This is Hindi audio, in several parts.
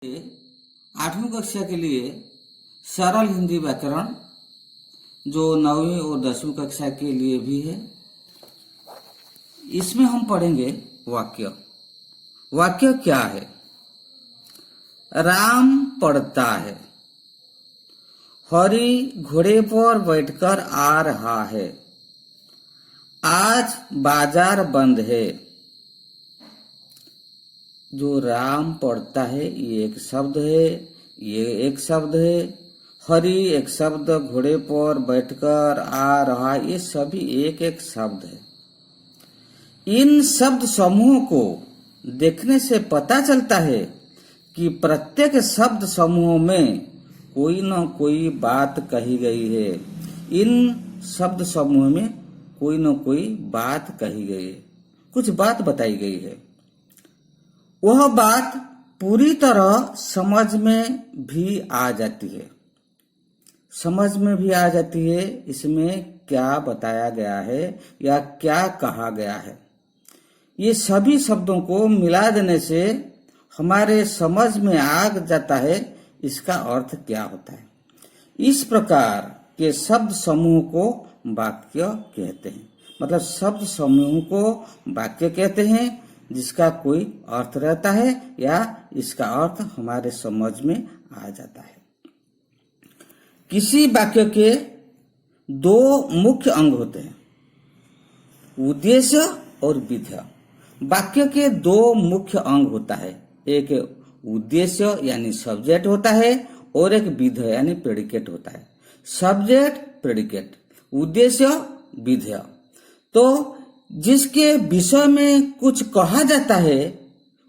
8वीं कक्षा के लिए सरल हिंदी व्याकरण जो 9वीं और 10वीं कक्षा के लिए भी है। इसमें हम पढ़ेंगे वाक्य। वाक्य क्या है? राम पढ़ता है, हरि घोड़े पर बैठकर आ रहा है, आज बाजार बंद है। जो राम पढ़ता है ये एक शब्द है, ये एक शब्द है। हरि एक शब्द, घोड़े पर बैठकर आ रहा, ये सभी एक एक शब्द है। इन शब्द समूह को देखने से पता चलता है कि प्रत्येक शब्द समूह में कोई न कोई बात कही गई है। इन शब्द समूह में कोई न कोई बात कही गई है, कुछ बात बताई गई है। वह बात पूरी तरह समझ में भी आ जाती है। समझ में भी आ जाती है इसमें क्या बताया गया है या क्या कहा गया है। ये सभी शब्दों को मिला देने से हमारे समझ में आ जाता है इसका अर्थ क्या होता है। इस प्रकार के शब्द समूह को वाक्य कहते हैं। मतलब शब्द समूह को वाक्य कहते हैं जिसका कोई अर्थ रहता है या इसका अर्थ हमारे समझ में आ जाता है। किसी वाक्य के दो मुख्य अंग होते हैं, उद्देश्य और विधेय। वाक्य के दो मुख्य अंग होता है, एक उद्देश्य यानी सब्जेक्ट होता है और एक विधेय यानी प्रेडिकेट होता है। सब्जेक्ट, प्रेडिकेट, उद्देश्य, विधेय। तो जिसके विषय में कुछ कहा जाता है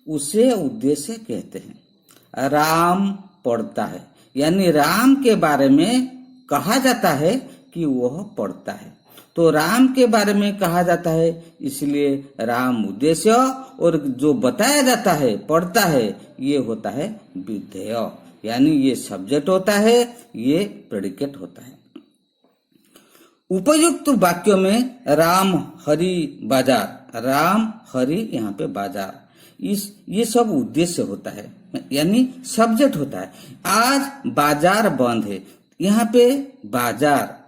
उसे उद्देश्य कहते हैं। राम पढ़ता है यानी राम के बारे में कहा जाता है कि वह पढ़ता है, तो राम के बारे में कहा जाता है इसलिए राम उद्देश्य, और जो बताया जाता है पढ़ता है ये होता है विधेय यानी ये सब्जेक्ट होता है, ये प्रेडिकेट होता है। उपयुक्त वाक्यों में राम हरि बाजार, राम हरि यहाँ पे बाजार, ये सब उद्देश्य होता है यानी सब्जेक्ट होता है। आज बाजार बंद है, यहाँ पे बाजार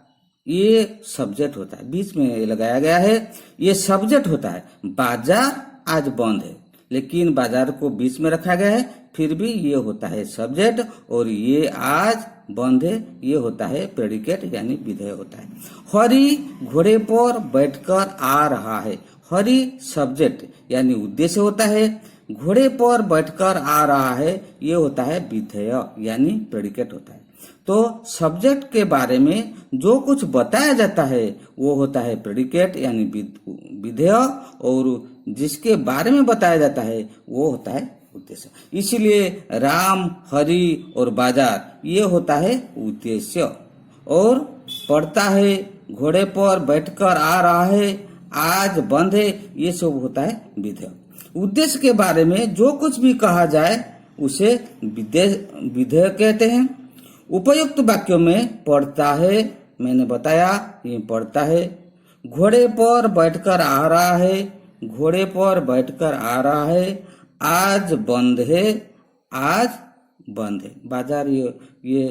ये सब्जेक्ट होता है, बीच में ये लगाया गया है, ये सब्जेक्ट होता है। बाजार आज बंद है लेकिन बाजार को बीच में रखा गया है, फिर भी ये होता है सब्जेक्ट, और ये आज बंद है ये होता है प्रेडिकेट यानी विधेय होता है। हरि घोड़े पर बैठकर आ रहा है, हरि सब्जेक्ट यानी उद्देश्य होता है, घोड़े पर बैठकर आ रहा है ये होता है विधेय यानी प्रेडिकेट होता है। तो सब्जेक्ट के बारे में जो कुछ बताया जाता है वो होता है प्रेडिकेट यानी विधेय, और जिसके बारे में बताया जाता है वो होता है उद्देश्य। इसलिए राम, हरि और बाजार ये होता है उद्देश्य, और पढ़ता है, घोड़े पर बैठकर आ रहा है, आज बंद है, ये सब होता है विधेय। उद्देश्य के बारे में जो कुछ भी कहा जाए उसे विधेय कहते हैं। उपयुक्त वाक्यों में पढ़ता है, मैंने बताया ये पढ़ता है, घोड़े पर बैठकर आ रहा है, घोड़े पर बैठकर आ रहा है, आज बंद है, आज बंद है। बाजार ये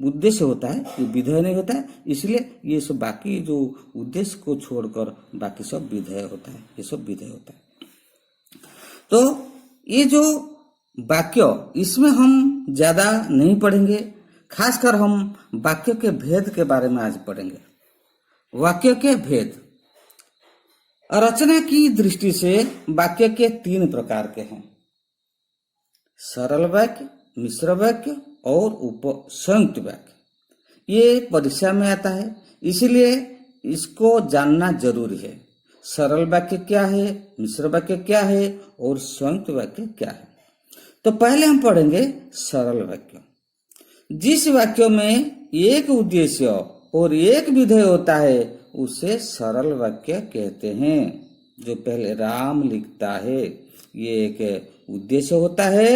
उद्देश्य होता है, ये विधेय नहीं होता है, इसलिए ये सब बाकी जो उद्देश्य को छोड़कर बाकी सब विधेय होता है, ये सब विधेय होता है। तो ये जो वाक्य इसमें हम ज्यादा नहीं पढ़ेंगे, खासकर हम वाक्य के भेद के बारे में आज पढ़ेंगे। वाक्य के भेद। रचना की दृष्टि से वाक्य के 3 प्रकार के हैं, सरल वाक्य, मिश्र वाक्य और संयुक्त वाक्य। ये परीक्षा में आता है इसलिए इसको जानना जरूरी है। सरल वाक्य क्या है, मिश्र वाक्य क्या है और संयुक्त वाक्य क्या है। तो पहले हम पढ़ेंगे सरल वाक्य। जिस वाक्य में एक उद्देश्य और एक विधेय होता है उसे सरल वाक्य कहते हैं। जो पहले राम लिखता है ये एक उद्देश्य होता है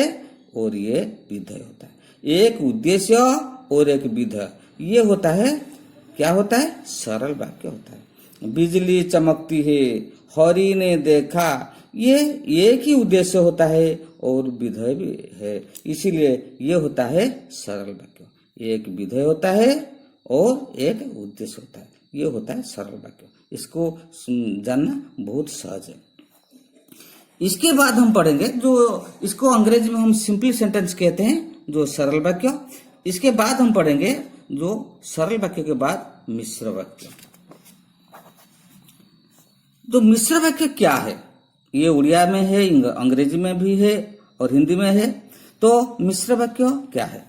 और ये विधेय होता है। एक उद्देश्य और एक विधेय ये होता है, क्या होता है? सरल वाक्य होता है। बिजली चमकती है, हरि ने देखा, ये एक ही उद्देश्य होता है और विधेय भी है, इसीलिए ये होता है सरल वाक्य। एक विधेय होता है और एक उद्देश्य होता है, ये होता है सरल वाक्य। इसको जानना बहुत सहज है। इसके बाद हम पढ़ेंगे जो इसको अंग्रेजी में हम सिंपल सेंटेंस कहते हैं, जो सरल वाक्य। इसके बाद हम पढ़ेंगे जो सरल वाक्य के बाद मिश्र वाक्य। तो मिश्र वाक्य क्या है, ये उड़िया में है, अंग्रेजी में भी है और हिंदी में है। तो मिश्र वाक्य क्या है?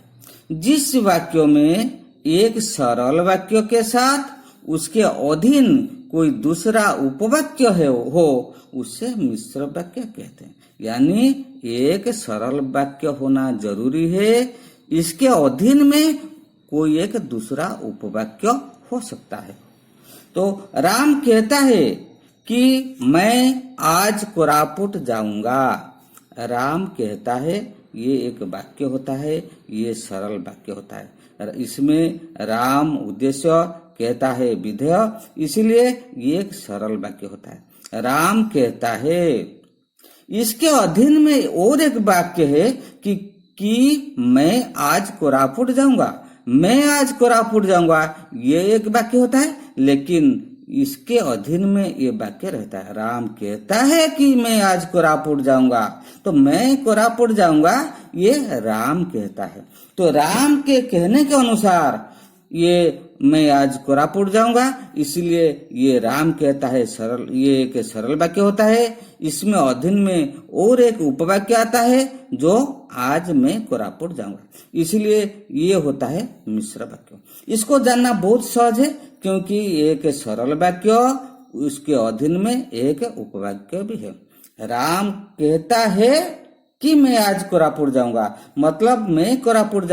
जिस वाक्यों में एक सरल वाक्य के साथ उसके अधीन कोई दूसरा उपवाक्य हो उसे मिश्र वाक्य कहते हैं। यानी एक सरल वाक्य होना जरूरी है, इसके अधीन में कोई एक दूसरा उपवाक्य हो सकता है। तो राम कहता है कि मैं आज कोरापुट जाऊंगा। राम कहता है, ये एक वाक्य होता है, ये सरल वाक्य होता है। इसमें राम उद्देश्य, कहता है विधेय, इसलिए ये एक सरल वाक्य होता है। राम कहता है, इसके अधीन में और एक वाक्य है कि मैं आज कोरापुट जाऊंगा। मैं आज कोरापुट जाऊंगा, ये एक वाक्य होता है, लेकिन इसके अधीन में ये वाक्य रहता है। राम कहता है कि मैं आज कोरापुट जाऊंगा, तो मैं कोरापुट जाऊंगा ये राम कहता है। तो राम के कहने के अनुसार ये मैं आज कोरापुट जाऊंगा, इसलिए ये राम कहता है सरल, ये एक सरल वाक्य होता है। इसमें अधीन में और एक उपवाक्य आता है जो आज मैं कोरापुट जाऊंगा, इसलिए ये होता है मिश्र वाक्य। इसको जानना बहुत सहज है, क्योंकि एक सरल वाक्य, उसके अधीन में एक उपवाक्य भी है। राम कहता है कि मैं आज कोरापुट जाऊंगा, मतलब मैं कोरापुट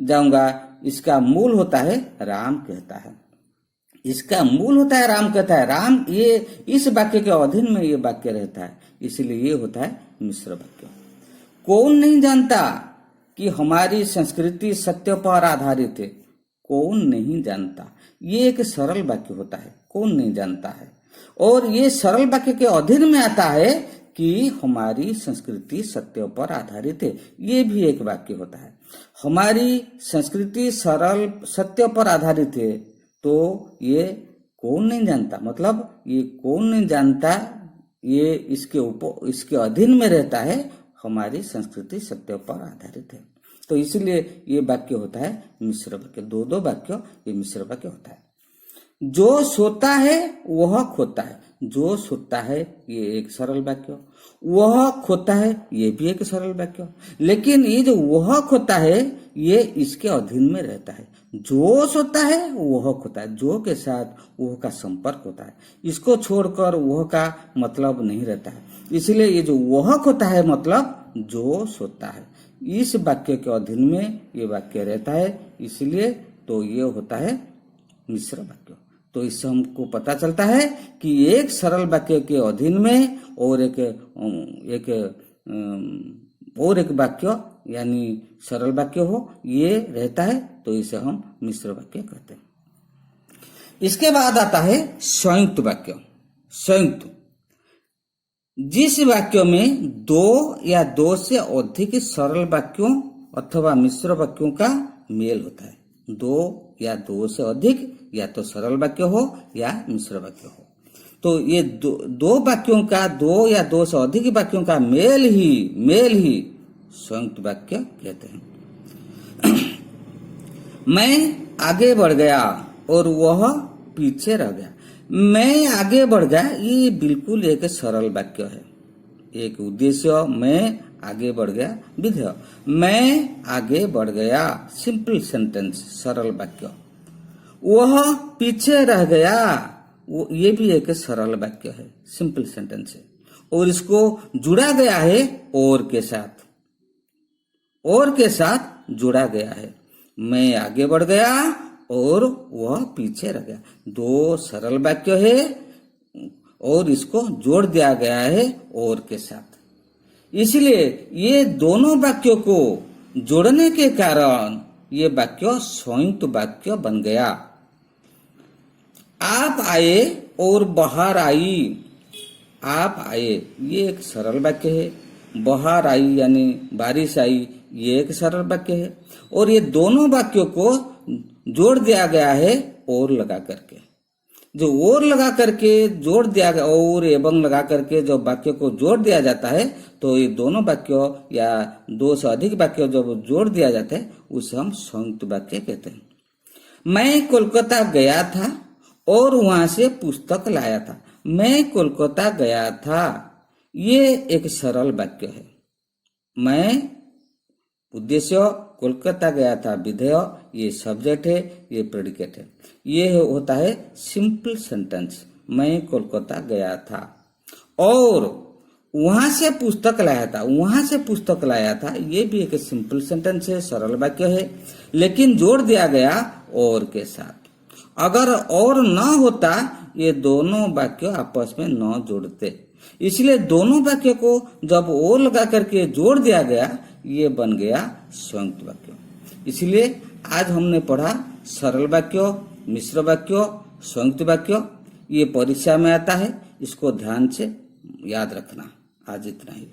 जाऊंगा, इसका मूल होता है राम कहता है। इसका मूल होता है राम कहता है। राम, ये इस वाक्य के अधीन में ये वाक्य रहता है, इसलिए ये होता है मिश्र वाक्य। कौन नहीं जानता कि हमारी संस्कृति सत्य पर आधारित है? कौन नहीं जानता, ये एक सरल वाक्य होता है, कौन नहीं जानता है। और ये सरल वाक्य के अधीन में आता है कि हमारी संस्कृति सत्य पर आधारित है, ये भी एक वाक्य होता है। हमारी संस्कृति सरल सत्य पर आधारित है, तो ये कौन नहीं जानता, मतलब ये कौन नहीं जानता, ये इसके अधीन में रहता है। हमारी संस्कृति सत्य पर आधारित है, तो इसलिए ये वाक्य होता है मिश्र वाक्य। दो वाक्य ये मिश्र वाक्य होता है। जो सोता है वह खोता है। जो सोता है ये एक सरल वाक्य, वह खोता है ये भी एक सरल वाक्य। लेकिन ये जो वह खोता है ये इसके अधीन में रहता है। जो सोता है वह खोता है, जो के साथ वह का संपर्क होता है, इसको छोड़कर वह का मतलब नहीं रहता है। इसलिए ये जो वह खोता है मतलब जो सोता है, इस वाक्य के अधीन में ये वाक्य रहता है, इसलिए तो ये होता है मिश्र वाक्य। तो इससे हमको पता चलता है कि एक सरल वाक्य के अधीन में और एक वाक्य यानी सरल वाक्य हो, ये रहता है, तो इसे हम मिश्र वाक्य कहते हैं। इसके बाद आता है संयुक्त वाक्य। संयुक्त, जिस वाक्य में दो या दो से अधिक सरल वाक्यों अथवा मिश्र वाक्यों का मेल होता है। दो या दो से अधिक, या तो सरल वाक्य हो या मिश्र वाक्य हो। तो ये दो वाक्यों का, दो या दो से अधिक वाक्यों का मेल ही संयुक्त वाक्य कहते हैं। मैं आगे बढ़ गया और वह पीछे रह गया। मैं आगे बढ़ गया, ये बिल्कुल एक सरल वाक्य है। एक उद्देश्य, मैं आगे बढ़ गया, विधेय। मैं आगे बढ़ गया, सिंपल सेंटेंस, सरल वाक्य। वह पीछे रह गया, ये भी एक सरल वाक्य है, सिंपल सेंटेंस है। और इसको जुड़ा गया है और के साथ जुड़ा गया है। मैं आगे बढ़ गया और वह पीछे रह गया, दो सरल वाक्य है और इसको जोड़ दिया गया है और के साथ। इसलिए ये दोनों वाक्यों को जोड़ने के कारण ये वाक्य संयुक्त वाक्य बन गया। आप आए और बाहर आई। आप आए, ये एक सरल वाक्य है। बहार आई यानी बारिश आई, ये एक सरल वाक्य है। और ये दोनों वाक्यों को जोड़ दिया गया है और लगा करके। जो और लगा करके जोड़ दिया गया, और एवं लगा करके जो वाक्य को जोड़ दिया जाता है, तो ये दोनों वाक्यों या दो से अधिक वाक्यों जब जोड़ दिया जाता है उसे हम संयुक्त वाक्य कहते हैं। मैं कोलकाता गया था और वहां से पुस्तक लाया था। मैं कोलकाता गया था, ये एक सरल वाक्य है। मैं उद्देश्य, कोलकाता गया था विधेय, ये सब्जेक्ट है, ये प्रेडिकेट है। ये होता है सिंपल सेंटेंस, मैं कोलकाता गया था और वहां से पुस्तक लाया था। वहां से पुस्तक लाया था, ये भी एक सिंपल सेंटेंस है, सरल वाक्य है, लेकिन जोड़ दिया गया और के साथ। अगर और न होता, ये दोनों वाक्य आपस में न जोड़ते, इसलिए दोनों वाक्य को जब और लगा करके जोड़ दिया गया, ये बन गया संयुक्त वाक्य। इसलिए आज हमने पढ़ा सरल वाक्य, मिश्र वाक्य, संयुक्त वाक्य। ये परीक्षा में आता है, इसको ध्यान से याद रखना। आज इतना ही।